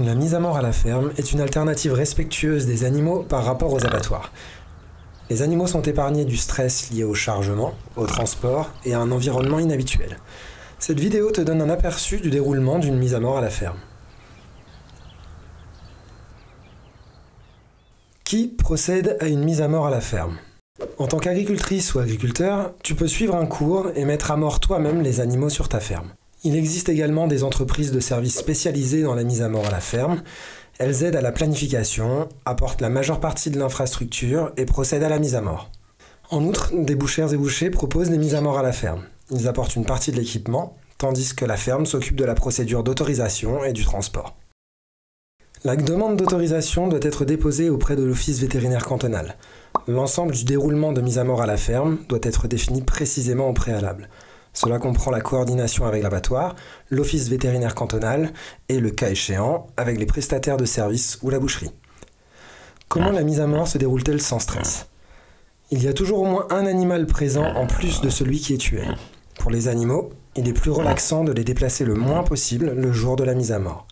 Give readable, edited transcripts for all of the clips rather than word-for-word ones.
La mise à mort à la ferme est une alternative respectueuse des animaux par rapport aux abattoirs. Les animaux sont épargnés du stress lié au chargement, au transport et à un environnement inhabituel. Cette vidéo te donne un aperçu du déroulement d'une mise à mort à la ferme. Qui procède à une mise à mort à la ferme? En tant qu'agricultrice ou agriculteur, tu peux suivre un cours et mettre à mort toi-même les animaux sur ta ferme. Il existe également des entreprises de services spécialisées dans la mise à mort à la ferme. Elles aident à la planification, apportent la majeure partie de l'infrastructure et procèdent à la mise à mort. En outre, des bouchères et bouchers proposent des mises à mort à la ferme. Ils apportent une partie de l'équipement, tandis que la ferme s'occupe de la procédure d'autorisation et du transport. La demande d'autorisation doit être déposée auprès de l'office vétérinaire cantonal. L'ensemble du déroulement de mise à mort à la ferme doit être défini précisément au préalable. Cela comprend la coordination avec l'abattoir, l'office vétérinaire cantonal et, le cas échéant, avec les prestataires de services ou la boucherie. Comment la mise à mort se déroule-t-elle sans stress? Il y a toujours au moins un animal présent en plus de celui qui est tué. Pour les animaux, il est plus relaxant de les déplacer le moins possible le jour de la mise à mort.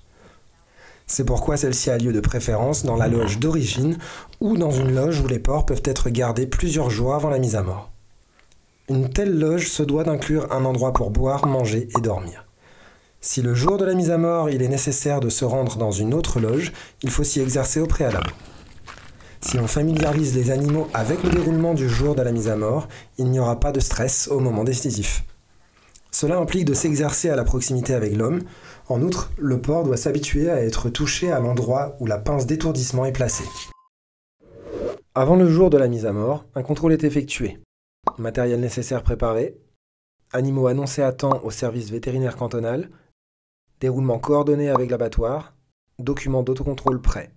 C'est pourquoi celle-ci a lieu de préférence dans la loge d'origine ou dans une loge où les porcs peuvent être gardés plusieurs jours avant la mise à mort. Une telle loge se doit d'inclure un endroit pour boire, manger et dormir. Si le jour de la mise à mort, il est nécessaire de se rendre dans une autre loge, il faut s'y exercer au préalable. Si on familiarise les animaux avec le déroulement du jour de la mise à mort, il n'y aura pas de stress au moment décisif. Cela implique de s'exercer à la proximité avec l'homme. En outre, le porc doit s'habituer à être touché à l'endroit où la pince d'étourdissement est placée. Avant le jour de la mise à mort, un contrôle est effectué. Matériel nécessaire préparé, animaux annoncés à temps au service vétérinaire cantonal, déroulement coordonné avec l'abattoir, documents d'autocontrôle prêts.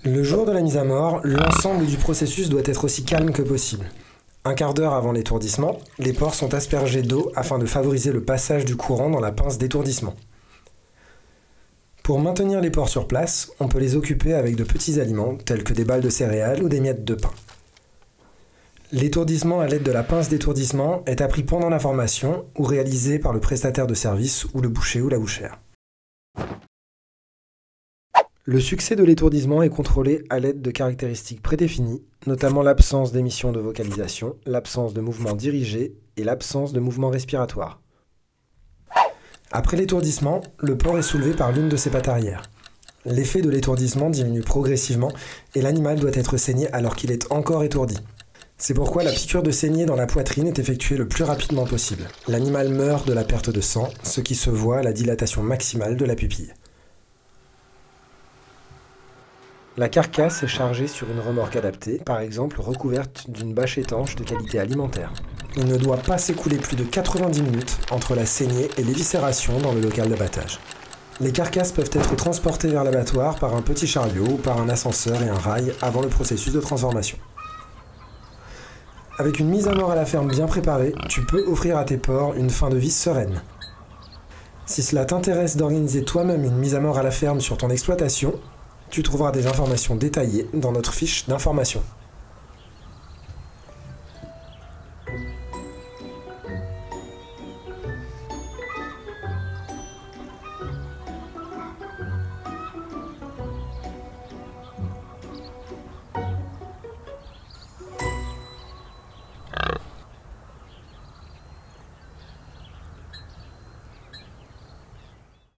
Le jour de la mise à mort, l'ensemble du processus doit être aussi calme que possible. Un quart d'heure avant l'étourdissement, les porcs sont aspergés d'eau afin de favoriser le passage du courant dans la pince d'étourdissement. Pour maintenir les porcs sur place, on peut les occuper avec de petits aliments tels que des balles de céréales ou des miettes de pain. L'étourdissement à l'aide de la pince d'étourdissement est appris pendant la formation ou réalisé par le prestataire de service ou le boucher ou la bouchère. Le succès de l'étourdissement est contrôlé à l'aide de caractéristiques prédéfinies, notamment l'absence d'émission de vocalisation, l'absence de mouvement dirigé et l'absence de mouvement respiratoire. Après l'étourdissement, le porc est soulevé par l'une de ses pattes arrière. L'effet de l'étourdissement diminue progressivement et l'animal doit être saigné alors qu'il est encore étourdi. C'est pourquoi la piqûre de saignée dans la poitrine est effectuée le plus rapidement possible. L'animal meurt de la perte de sang, ce qui se voit à la dilatation maximale de la pupille. La carcasse est chargée sur une remorque adaptée, par exemple recouverte d'une bâche étanche de qualité alimentaire. Il ne doit pas s'écouler plus de 90 minutes entre la saignée et l'éviscération dans le local d'abattage. Les carcasses peuvent être transportées vers l'abattoir par un petit chariot ou par un ascenseur et un rail avant le processus de transformation. Avec une mise à mort à la ferme bien préparée, tu peux offrir à tes porcs une fin de vie sereine. Si cela t'intéresse d'organiser toi-même une mise à mort à la ferme sur ton exploitation, tu trouveras des informations détaillées dans notre fiche d'information.